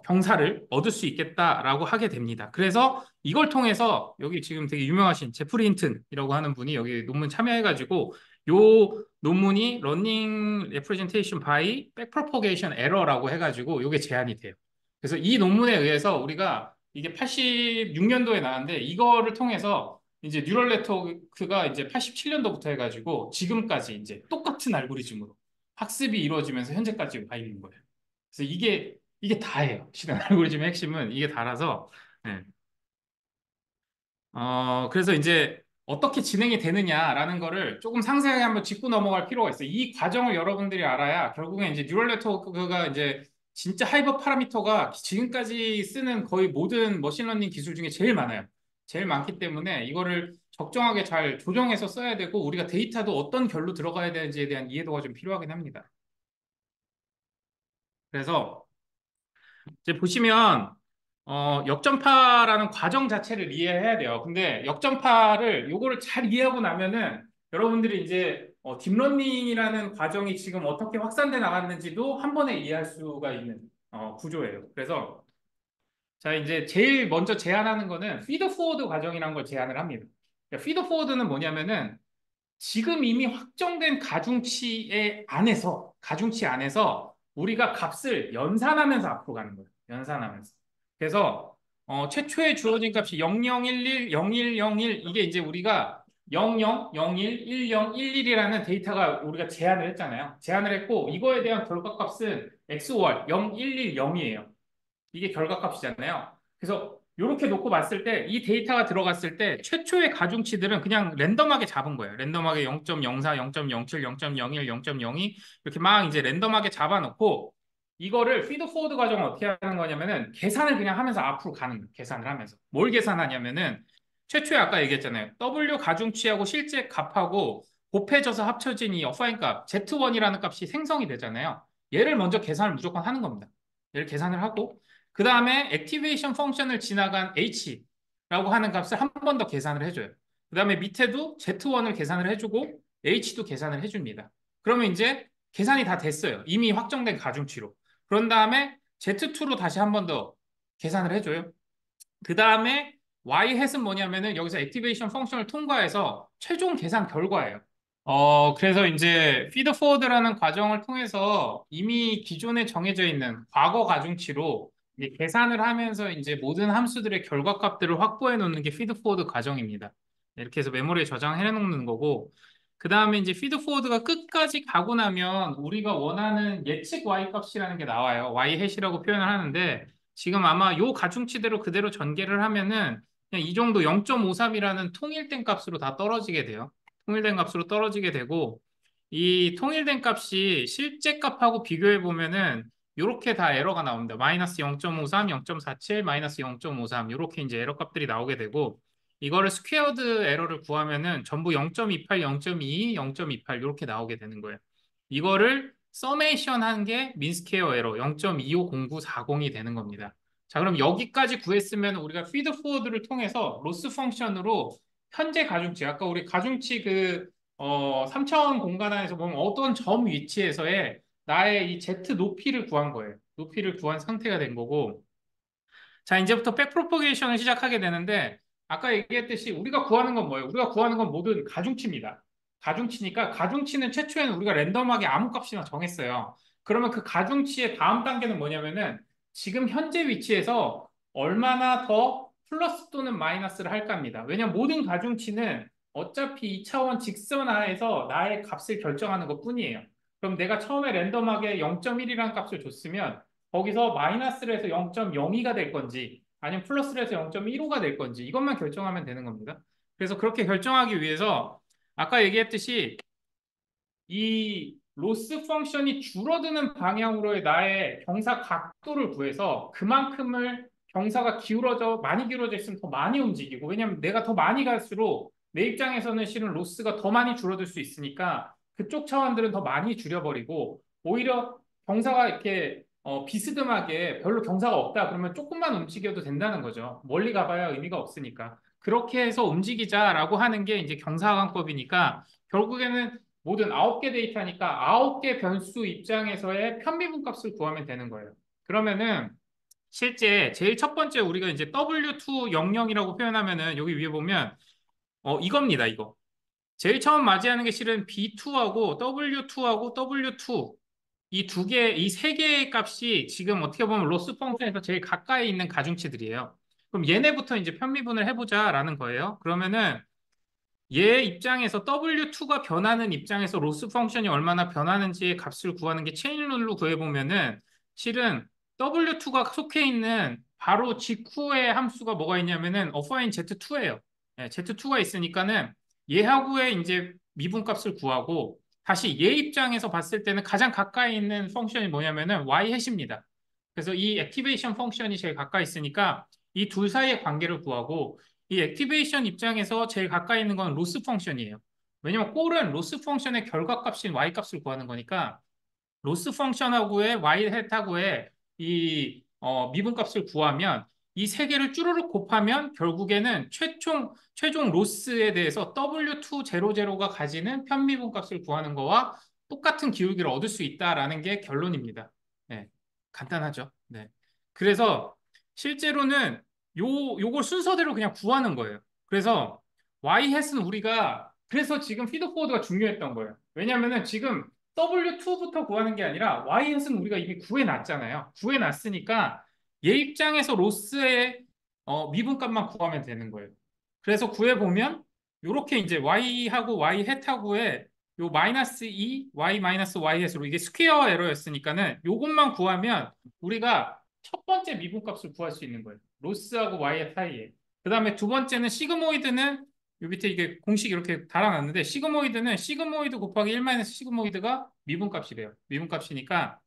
경사를 얻을 수 있겠다라고 하게 됩니다. 그래서 이걸 통해서 여기 지금 되게 유명하신 제프리 힌튼이라고 하는 분이 여기 논문 참여해가지고 요 논문이 Running Representation by Backpropagation Error라고 해가지고 이게 제안이 돼요. 그래서 이 논문에 의해서 우리가 이게 86년도에 나왔는데 이거를 통해서 이제 뉴럴 네트워크가 이제 87년도부터 해가지고 지금까지 이제 똑같은 알고리즘으로 학습이 이루어지면서 현재까지 와 있는 거예요. 그래서 이게 다예요. 실은 알고리즘의 핵심은 이게 다라서 네. 그래서 이제 어떻게 진행이 되느냐라는 거를 조금 상세하게 한번 짚고 넘어갈 필요가 있어요. 이 과정을 여러분들이 알아야 결국엔 이제 뉴럴 네트워크가 이제 진짜 하이퍼 파라미터가 지금까지 쓰는 거의 모든 머신러닝 기술 중에 제일 많아요. 제일 많기 때문에 이거를 적정하게 잘 조정해서 써야 되고 우리가 데이터도 어떤 결로 들어가야 되는지에 대한 이해도가 좀 필요하긴 합니다. 그래서 이제 보시면 역전파라는 과정 자체를 이해해야 돼요. 근데 역전파를 요거를 잘 이해하고 나면은 여러분들이 이제 딥러닝이라는 과정이 지금 어떻게 확산돼 나갔는지도 한 번에 이해할 수가 있는 구조예요. 그래서 자 이제 제일 먼저 제안하는 거는 피드 포워드 과정이라는 걸 제안을 합니다. 피드 포워드는 뭐냐면은 지금 이미 확정된 가중치 안에서 우리가 값을 연산하면서 앞으로 가는 거예요. 연산하면서. 그래서 최초에 주어진 값이 0011, 0101 이게 이제 우리가 00, 01, 10, 11이라는 데이터가 우리가 제안을 했잖아요. 제안을 했고 이거에 대한 결과값은 XOR 0110이에요. 이게 결과값이잖아요. 그래서 이렇게 놓고 봤을 때 이 데이터가 들어갔을 때 최초의 가중치들은 그냥 랜덤하게 잡은 거예요. 랜덤하게 0.04, 0.07, 0.01, 0.02 이렇게 막 이제 랜덤하게 잡아놓고 이거를 피드 포워드 과정을 어떻게 하는 거냐면은 계산을 그냥 하면서 앞으로 가는 거예요. 계산을 하면서. 뭘 계산하냐면은 최초에 아까 얘기했잖아요. W 가중치하고 실제 값하고 곱해져서 합쳐진 이 어파인 값 Z1이라는 값이 생성이 되잖아요. 얘를 먼저 계산을 무조건 하는 겁니다. 얘를 계산을 하고 그 다음에 액티베이션 펑션을 지나간 h라고 하는 값을 한 번 더 계산을 해줘요. 그 다음에 밑에도 z1을 계산을 해주고 h도 계산을 해줍니다. 그러면 이제 계산이 다 됐어요. 이미 확정된 가중치로. 그런 다음에 z2로 다시 한 번 더 계산을 해줘요. 그 다음에 y-햇은 뭐냐면은 여기서 액티베이션 펑션을 통과해서 최종 계산 결과예요. 그래서 이제 피드 포워드라는 과정을 통해서 이미 기존에 정해져 있는 과거 가중치로 이제 계산을 하면서 이제 모든 함수들의 결과값들을 확보해 놓는 게 피드포워드 과정입니다. 이렇게 해서 메모리에 저장해 놓는 거고, 그 다음에 이제 피드포워드가 끝까지 가고 나면 우리가 원하는 예측 y 값이라는 게 나와요. y 해시라고 표현을 하는데, 지금 아마 요 가중치대로 그대로 전개를 하면은 그냥 이 정도 0.53이라는 통일된 값으로 다 떨어지게 돼요. 통일된 값으로 떨어지게 되고, 이 통일된 값이 실제 값하고 비교해 보면은 이렇게 다 에러가 나옵니다. 마이너스 0.53, 0.47, 마이너스 0.53 이렇게 이제 에러 값들이 나오게 되고, 이거를 스퀘어드 에러를 구하면은 전부 0.28, 0.22, 0.28 이렇게 나오게 되는 거예요. 이거를 서메이션 한 게 민스퀘어 에러 0.250940이 되는 겁니다. 자, 그럼 여기까지 구했으면 우리가 피드 포워드를 통해서 로스 펑션으로 현재 가중치, 아까 우리 가중치 3차원 공간 안에서 보면 어떤 점 위치에서의 나의 이 Z 높이를 구한 거예요. 높이를 구한 상태가 된 거고, 자, 이제부터 백프로포게이션을 시작하게 되는데, 아까 얘기했듯이 우리가 구하는 건 뭐예요? 우리가 구하는 건 모든 가중치입니다. 가중치니까 가중치는 최초에는 우리가 랜덤하게 아무 값이나 정했어요. 그러면 그 가중치의 다음 단계는 뭐냐면은 지금 현재 위치에서 얼마나 더 플러스 또는 마이너스를 할까입니다. 왜냐하면 모든 가중치는 어차피 2차원 직선 하에서 나의 값을 결정하는 것 뿐이에요. 그럼 내가 처음에 랜덤하게 0.1이라는 값을 줬으면 거기서 마이너스를 해서 0.02가 될 건지 아니면 플러스를 해서 0.15가 될 건지 이것만 결정하면 되는 겁니다. 그래서 그렇게 결정하기 위해서 아까 얘기했듯이 이 로스 펑션이 줄어드는 방향으로의 나의 경사 각도를 구해서 그만큼을 경사가 기울어져 많이 기울어져 있으면 더 많이 움직이고, 왜냐하면 내가 더 많이 갈수록 내 입장에서는 실은 로스가 더 많이 줄어들 수 있으니까 그쪽 차원들은 더 많이 줄여버리고, 오히려 경사가 이렇게 비스듬하게 별로 경사가 없다 그러면 조금만 움직여도 된다는 거죠. 멀리 가봐야 의미가 없으니까. 그렇게 해서 움직이자라고 하는 게 이제 경사관법이니까, 결국에는 모든 9개 데이터니까 9개 변수 입장에서의 편미분 값을 구하면 되는 거예요. 그러면은 실제 제일 첫 번째 우리가 이제 W200이라고 표현하면은 여기 위에 보면 이겁니다, 이거. 제일 처음 맞이하는 게 실은 B2하고 W2하고 W2 이 두 개, 이 세 개의 값이 지금 어떻게 보면 로스 펑션에서 제일 가까이 있는 가중치들이에요. 그럼 얘네부터 이제 편미분을 해보자라는 거예요. 그러면은 얘 입장에서 W2가 변하는 입장에서 로스 펑션이 얼마나 변하는지의 값을 구하는 게 체인 룰로 구해보면은 실은 W2가 속해 있는 바로 직후의 함수가 뭐가 있냐면은 어파인 Z2예요. Z2가 있으니까는 얘하고의 이제 미분값을 구하고, 다시 얘 입장에서 봤을 때는 가장 가까이 있는 펑션이 뭐냐면은 Y 해시입니다. 그래서 이 액티베이션 펑션이 제일 가까이 있으니까 이 둘 사이의 관계를 구하고, 이 액티베이션 입장에서 제일 가까이 있는 건 로스 펑션이에요. 왜냐면 꼴은 로스 펑션의 결과값인 y 값을 구하는 거니까 로스 펑션하고의 y 헷하고의 이 미분값을 구하면 이 세 개를 쭈루룩 곱하면 결국에는 최종 로스에 대해서 W200가 가지는 편미분값을 구하는 거와 똑같은 기울기를 얻을 수 있다라는 게 결론입니다. 네, 간단하죠. 네. 그래서 실제로는 요걸 순서대로 그냥 구하는 거예요. 그래서 y-햇은 우리가 그래서 지금 피드포워드가 중요했던 거예요. 왜냐면은 지금 W2부터 구하는 게 아니라 Y-햇은 우리가 이미 구해놨잖아요. 구해놨으니까 얘 입장에서 로스의 미분값만 구하면 되는 거예요. 그래서 구해보면 이렇게 이제 Y하고 Y-햇하고의 요 마이너스 2, Y 마이너스 Y-햇으로 이게 스퀘어 에러였으니까는 요것만 구하면 우리가 첫 번째 미분값을 구할 수 있는 거예요. 로스하고 Y의 사이에. 그 다음에 두 번째는 시그모이드는 요 밑에 이게 공식 이렇게 달아놨는데, 시그모이드는 시그모이드 곱하기 1 마이너스 시그모이드가 미분값이래요. 미분값이니까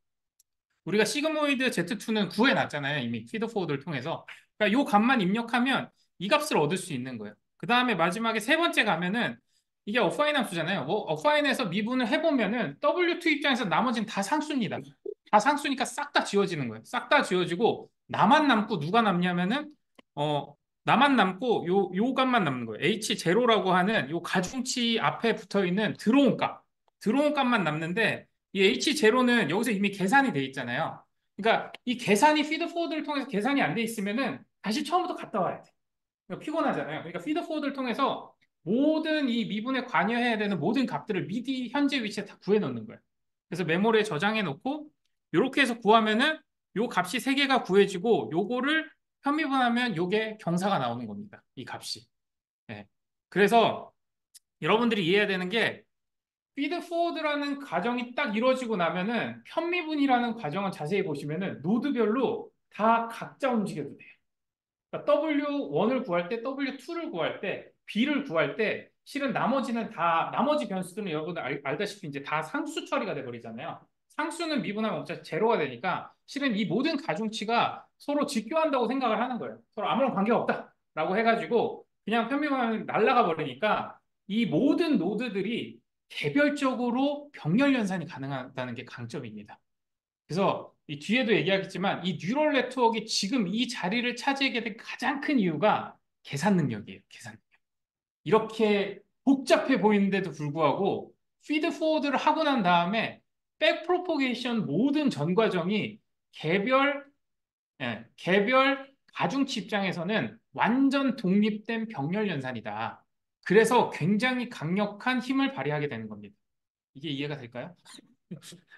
우리가 시그모이드 Z2는 구해놨잖아요. 이미 피드포워드를 통해서. 그러니까 요 값만 입력하면 이 값을 얻을 수 있는 거예요. 그 다음에 마지막에 세 번째 가면은 이게 어파인 함수잖아요. 뭐 어파인에서 미분을 해보면은 W2 입장에서 나머지는 다 상수입니다. 다 상수니까 싹 다 지워지는 거예요. 싹 다 지워지고 나만 남고, 누가 남냐면은 나만 남고 요 값만 남는 거예요. H0라고 하는 요 가중치 앞에 붙어 있는 들어온 값. 들어온 값만 남는데, 이 H0는 여기서 이미 계산이 돼 있잖아요. 그러니까 이 계산이 피드포워드를 통해서 계산이 안 돼 있으면은 다시 처음부터 갔다 와야 돼. 그러니까 피곤하잖아요. 그러니까 피드포워드를 통해서 모든 이 미분에 관여해야 되는 모든 값들을 미리 현재 위치에 다 구해 놓는 거예요. 그래서 메모리에 저장해 놓고 이렇게 해서 구하면은 요 값이 세 개가 구해지고 요거를 편미분하면 요게 경사가 나오는 겁니다. 이 값이. 예. 그래서 여러분들이 이해해야 되는 게 피드 포워드라는 과정이 딱 이루어지고 나면은 편미분이라는 과정을 자세히 보시면은 노드별로 다 각자 움직여도 돼요. 그러니까 W1을 구할 때, W2를 구할 때, B를 구할 때 실은 나머지는 다 나머지 변수들은 여러분들 알다시피 이제 다 상수 처리가 돼 버리잖아요. 상수는 미분하면 어차피 제로가 되니까 실은 이 모든 가중치가 서로 직교한다고 생각을 하는 거예요. 서로 아무런 관계가 없다라고 해가지고 그냥 편미분하면 날아가 버리니까 이 모든 노드들이 개별적으로 병렬 연산이 가능하다는 게 강점입니다. 그래서 이 뒤에도 얘기하겠지만 이 뉴럴 네트워크가 지금 이 자리를 차지하게 된 가장 큰 이유가 계산 능력이에요. 계산 능력. 이렇게 복잡해 보이는데도 불구하고 피드 포워드를 하고 난 다음에 백 프로포게이션 모든 전 과정이 개별 개별 가중치 입장에서는 완전 독립된 병렬 연산이다. 그래서 굉장히 강력한 힘을 발휘하게 되는 겁니다. 이게 이해가 될까요?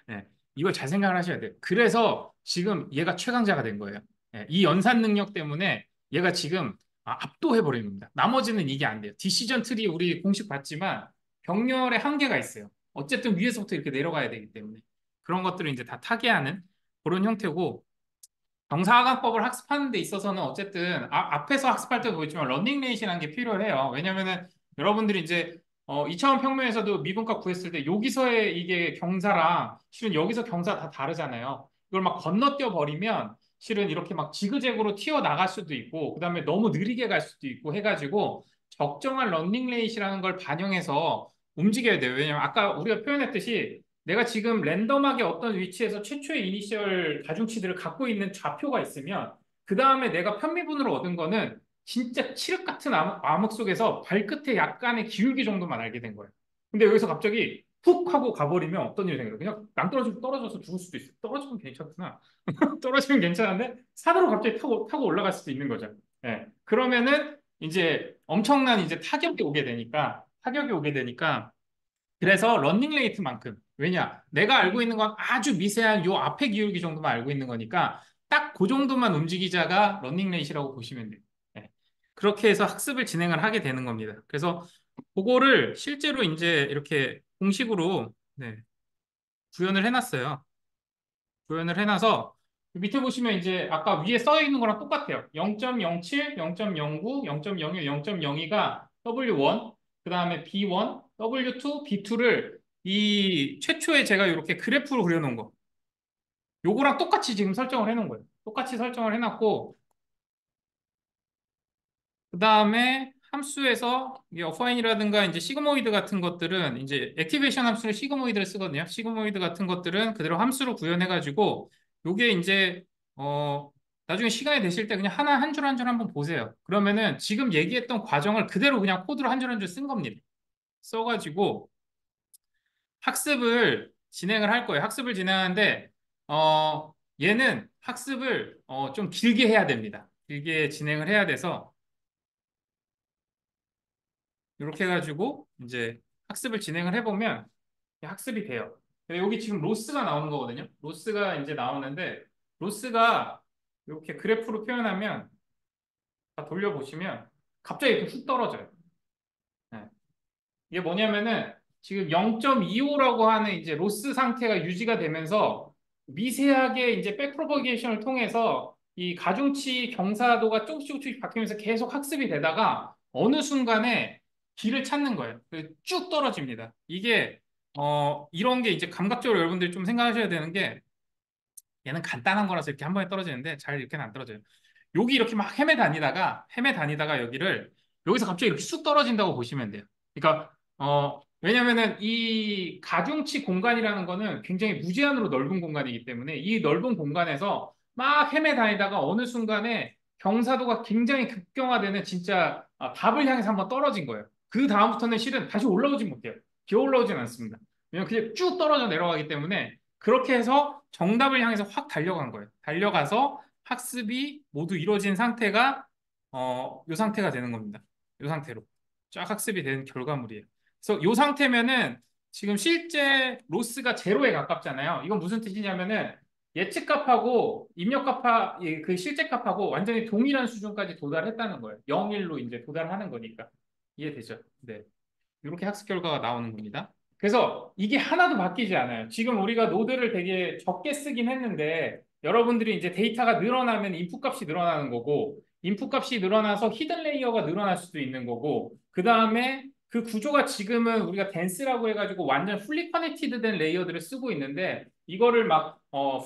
네, 이걸 잘 생각을 하셔야 돼요. 그래서 지금 얘가 최강자가 된 거예요. 네, 이 연산 능력 때문에 얘가 지금 압도해 버리는 겁니다. 나머지는 이게 안 돼요. 디시전 트리 우리 공식 봤지만 병렬의 한계가 있어요. 어쨌든 위에서부터 이렇게 내려가야 되기 때문에 그런 것들을 이제 다 타개하는 그런 형태고 정사각법을 학습하는 데 있어서는 어쨌든 앞에서 학습할 때도 보였지만 러닝 레이시라는 게 필요해요. 왜냐면은 여러분들이 이제 2차원 평면에서도 미분값 구했을 때 여기서의 이게 경사랑 실은 여기서 경사 다 다르잖아요. 이걸 막 건너뛰어 버리면 실은 이렇게 막 지그재그로 튀어나갈 수도 있고 그다음에 너무 느리게 갈 수도 있고 해가지고 적정한 러닝 레이시라는 걸 반영해서 움직여야 돼요. 왜냐면 아까 우리가 표현했듯이 내가 지금 랜덤하게 어떤 위치에서 최초의 이니셜 가중치들을 갖고 있는 좌표가 있으면 그 다음에 내가 편미분으로 얻은 거는 진짜 칠흑 같은 암흑 속에서 발끝에 약간의 기울기 정도만 알게 된 거예요. 근데 여기서 갑자기 훅 하고 가버리면 어떤 일이 생겨요? 그냥 낭떠러지로 떨어져서 죽을 수도 있어요. 떨어지면 괜찮구나. 떨어지면 괜찮은데 산으로 갑자기 타고 올라갈 수도 있는 거죠. 예. 그러면은 이제 엄청난 이제 타격이 오게 되니까 그래서 런닝 레이트만큼 왜냐 내가 알고 있는 건 아주 미세한 요 앞에 기울기 정도만 알고 있는 거니까 딱 그 정도만 움직이자가 런닝 레이트라고 보시면 돼요. 네. 그렇게 해서 학습을 진행을 하게 되는 겁니다. 그래서 그거를 실제로 이제 이렇게 공식으로 네, 구현을 해놨어요. 구현을 해놔서 밑에 보시면 이제 아까 위에 써 있는 거랑 똑같아요. 0.07, 0.09, 0.01, 0.02가 W1, 그 다음에 B1, W2, B2를 이 최초에 제가 이렇게 그래프로 그려놓은 거. 요거랑 똑같이 지금 설정을 해놓은 거예요. 똑같이 설정을 해놨고, 그 다음에 함수에서 이게 어파인이라든가 이제 시그모이드 같은 것들은 이제 액티베이션 함수를 시그모이드를 쓰거든요. 시그모이드 같은 것들은 그대로 함수로 구현해가지고 요게 이제 나중에 시간이 되실 때 그냥 하나 한 줄 한 줄 한번 보세요. 그러면은 지금 얘기했던 과정을 그대로 그냥 코드로 한 줄 한 줄 쓴 겁니다. 써가지고 학습을 진행을 할 거예요. 학습을 진행하는데 얘는 학습을 좀 길게 해야 됩니다. 길게 진행을 해야 돼서 이렇게 해가지고 이제 학습을 진행을 해보면 학습이 돼요. 여기 지금 로스가 나오는 거거든요. 로스가 이제 나오는데 로스가 이렇게 그래프로 표현하면 다 돌려보시면 갑자기 이렇게 훅 떨어져요. 네. 이게 뭐냐면은 지금 0.25라고 하는 이제 로스 상태가 유지가 되면서 미세하게 이제 백프로퍼게이션을 통해서 이 가중치 경사도가 조금씩 바뀌면서 계속 학습이 되다가 어느 순간에 길을 찾는 거예요. 쭉 떨어집니다. 이게 이런 게 이제 감각적으로 여러분들이 좀 생각하셔야 되는 게 얘는 간단한 거라서 이렇게 한 번에 떨어지는데 잘 이렇게는 안 떨어져요. 여기 이렇게 막 헤매 다니다가 여기를 여기서 갑자기 이렇게 쑥 떨어진다고 보시면 돼요. 그러니까 왜냐면은 이 가중치 공간이라는 거는 굉장히 무제한으로 넓은 공간이기 때문에 이 넓은 공간에서 막 헤매 다니다가 어느 순간에 경사도가 굉장히 급경화되는 진짜 답을 향해서 한번 떨어진 거예요. 그 다음부터는 실은 다시 올라오진 못해요. 기어 올라오진 않습니다. 왜냐면 그냥 쭉 떨어져 내려가기 때문에 그렇게 해서 정답을 향해서 확 달려간 거예요. 달려가서 학습이 모두 이루어진 상태가 이 상태가 되는 겁니다. 이 상태로 쫙 학습이 되는 결과물이에요. 그래서 이 상태면은 지금 실제 로스가 제로에 가깝잖아요. 이건 무슨 뜻이냐면은 예측값하고 입력값하 그 실제값하고 완전히 동일한 수준까지 도달했다는 거예요. 0일로 이제 도달하는 거니까. 이해되죠? 네. 이렇게 학습 결과가 나오는 겁니다. 그래서 이게 하나도 바뀌지 않아요. 지금 우리가 노드를 되게 적게 쓰긴 했는데 여러분들이 이제 데이터가 늘어나면 인풋 값이 늘어나는 거고 인풋 값이 늘어나서 히든 레이어가 늘어날 수도 있는 거고 그 다음에 그 구조가 지금은 우리가 덴스라고 해가지고 완전 풀리 커넥티드 된 레이어들을 쓰고 있는데 이거를 막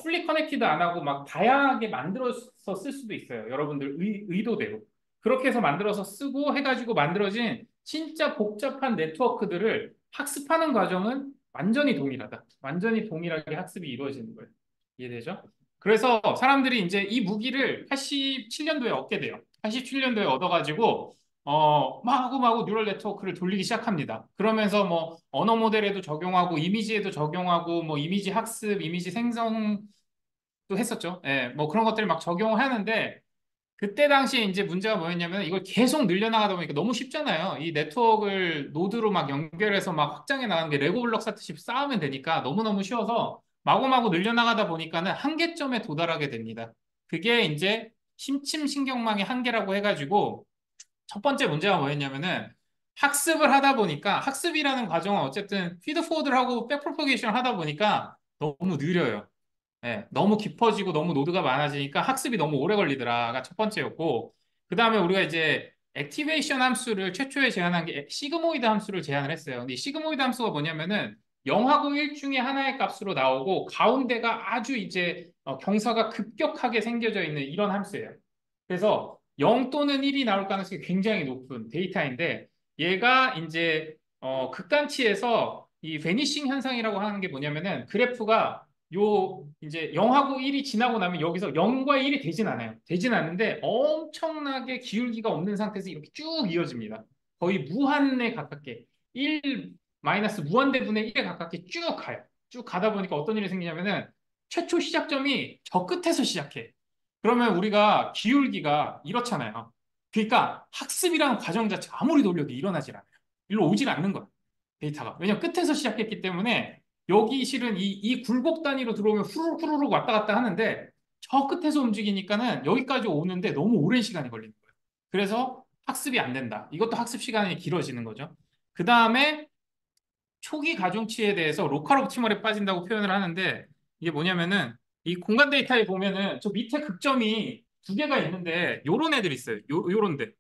풀리 커넥티드 안 하고 막 다양하게 만들어서 쓸 수도 있어요. 여러분들 의도대로. 그렇게 해서 만들어서 쓰고 해가지고 만들어진 진짜 복잡한 네트워크들을 학습하는 과정은 완전히 동일하다. 완전히 동일하게 학습이 이루어지는 거예요. 이해되죠? 그래서 사람들이 이제 이 무기를 87년도에 얻게 돼요. 87년도에 얻어가지고 마구마구 뉴럴 네트워크를 돌리기 시작합니다. 그러면서 뭐 언어 모델에도 적용하고 이미지에도 적용하고 뭐 이미지 학습, 이미지 생성도 했었죠. 예, 뭐 그런 것들을 막 적용하는데 그때 당시에 이제 문제가 뭐였냐면 이걸 계속 늘려나가다 보니까 너무 쉽잖아요. 이 네트워크를 노드로 막 연결해서 막 확장해 나가는 게 레고 블록 쌓듯이 쌓으면 되니까 너무너무 쉬워서 마구마구 늘려나가다 보니까는 한계점에 도달하게 됩니다. 그게 이제 심층 신경망의 한계라고 해가지고 첫 번째 문제가 뭐였냐면은 학습을 하다 보니까 학습이라는 과정은 어쨌든 피드 포워드를 하고 백 프로포게이션을 하다 보니까 너무 느려요. 예, 너무 깊어지고 너무 노드가 많아지니까 학습이 너무 오래 걸리더라가 첫 번째였고 그 다음에 우리가 이제 액티베이션 함수를 최초에 제안한 게 시그모이드 함수를 제안을 했어요. 근데 이 시그모이드 함수가 뭐냐면은 0하고 1 중에 하나의 값으로 나오고 가운데가 아주 이제 경사가 급격하게 생겨져 있는 이런 함수예요. 그래서 0 또는 1이 나올 가능성이 굉장히 높은 데이터인데 얘가 이제 극단치에서 이 베니싱 현상이라고 하는 게 뭐냐면은 그래프가 요 이제 0하고 1이 지나고 나면 여기서 0과 1이 되진 않아요. 되진 않는데 엄청나게 기울기가 없는 상태에서 이렇게 쭉 이어집니다. 거의 무한에 가깝게 1 마이너스 무한대분의 1에 가깝게 쭉 가요. 쭉 가다 보니까 어떤 일이 생기냐면은 최초 시작점이 저 끝에서 시작해. 그러면 우리가 기울기가 이렇잖아요. 그러니까 학습이라는 과정 자체가 아무리 돌려도 일어나질 않아요. 일로 오질 않는 거야. 데이터가. 왜냐면 끝에서 시작했기 때문에 여기 실은 이 굴곡 단위로 들어오면 후루룩 후루룩 왔다 갔다 하는데 저 끝에서 움직이니까는 여기까지 오는데 너무 오랜 시간이 걸리는 거예요. 그래서 학습이 안 된다. 이것도 학습 시간이 길어지는 거죠. 그 다음에 초기 가중치에 대해서 로컬 옵티멀에 빠진다고 표현을 하는데 이게 뭐냐면은 이 공간 데이터에 보면은 저 밑에 극점이 두 개가 있는데 요런 애들이 있어요. 요런데.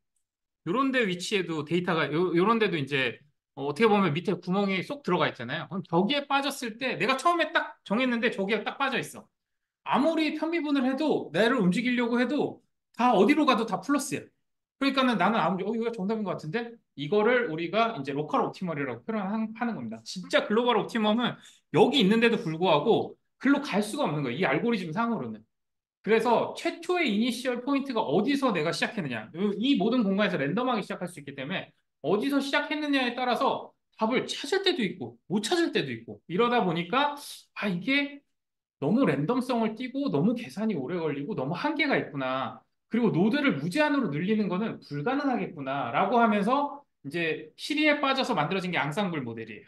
요런 데 위치에도 데이터가 요런 데도 이제 어떻게 보면 밑에 구멍이 쏙 들어가 있잖아요. 그럼 저기에 빠졌을 때 내가 처음에 딱 정했는데 저기에 딱 빠져 있어. 아무리 편미분을 해도 내를 움직이려고 해도 다 어디로 가도 다 플러스야. 그러니까는 나는 아무리 이거 정답인 것 같은데 이거를 우리가 이제 로컬 옵티멀이라고 표현하는 겁니다. 진짜 글로벌 옵티멈은 여기 있는데도 불구하고 글로 갈 수가 없는 거예요. 이 알고리즘 상으로는. 그래서 최초의 이니시얼 포인트가 어디서 내가 시작했느냐. 이 모든 공간에서 랜덤하게 시작할 수 있기 때문에 어디서 시작했느냐에 따라서 답을 찾을 때도 있고 못 찾을 때도 있고 이러다 보니까 이게 너무 랜덤성을 띠고 너무 계산이 오래 걸리고 너무 한계가 있구나. 그리고 노드를 무제한으로 늘리는 거는 불가능하겠구나라고 하면서 이제 시리에 빠져서 만들어진 게 앙상블 모델이에요.